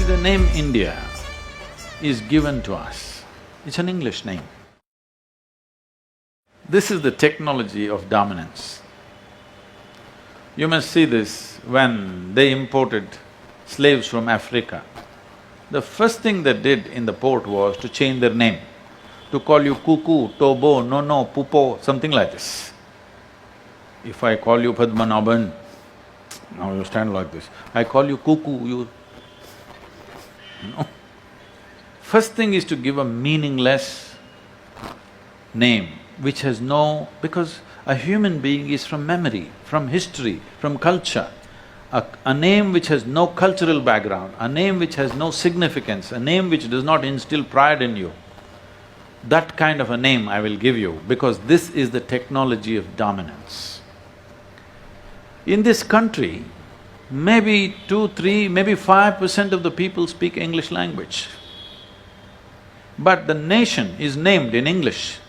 the name India is given to us. It's an English name. This is the technology of dominance. You must see this when they imported slaves from Africa. The first thing they did in the port was to change their name, to call you Kuku, Tobo, Nono, Pupo, something like this. If I call you Padmanabhan, now you stand like this. I call you Kuku, you know. First thing is to give a meaningless name which has no… because a human being is from memory, from history, from culture. A name which has no cultural background, a name which has no significance, a name which does not instill pride in you, that kind of a name I will give you because this is the technology of dominance. In this country, maybe 2, 3, maybe 5% of the people speak English language. But the nation is named in English.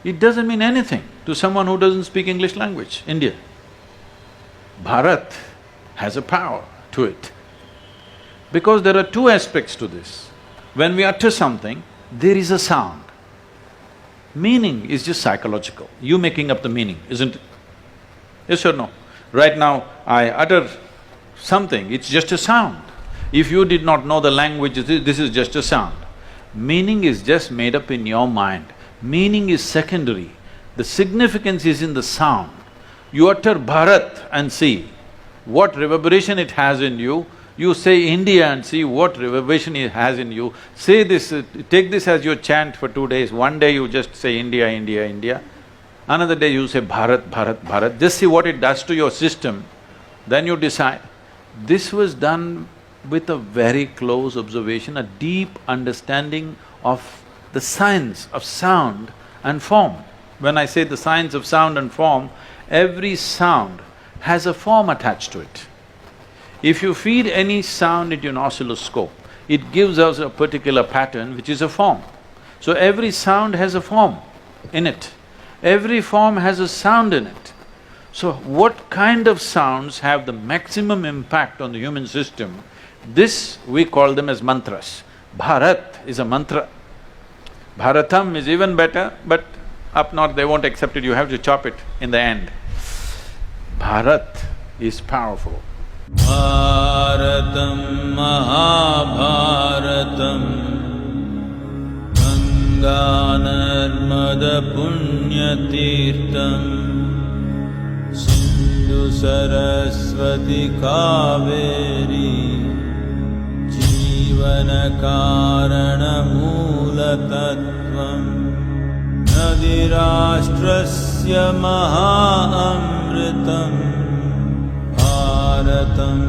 It doesn't mean anything to someone who doesn't speak English language, India. Bharat has a power to it. Because there are two aspects to this. When we utter something, there is a sound. Meaning is just psychological, you making up the meaning, isn't it? Yes or no? Right now, I utter something, it's just a sound. If you did not know the language, this is just a sound. Meaning is just made up in your mind. Meaning is secondary. The significance is in the sound. You utter Bharat and see what reverberation it has in you. You say India and see what reverberation it has in you. Say this… take this as your chant for 2 days. One day you just say India, India, India. Another day you say Bharat, Bharat, Bharat. Just see what it does to your system, then you decide. This was done with a very close observation, a deep understanding of the science of sound and form. When I say the science of sound and form, every sound has a form attached to it. If you feed any sound into an oscilloscope, it gives us a particular pattern which is a form. So every sound has a form in it. Every form has a sound in it. So what kind of sounds have the maximum impact on the human system? This we call them as mantras. Bharat is a mantra. Bharatam is even better, but up north they won't accept it, you have to chop it in the end. Bharat is powerful. Bharatam Mahabharatam Ganga Narmada Punyatirtam Sindhu Saraswati Kaveri Jivana Karana Mula Tattvam Nadirashtrasya Maha Amritam Bharatam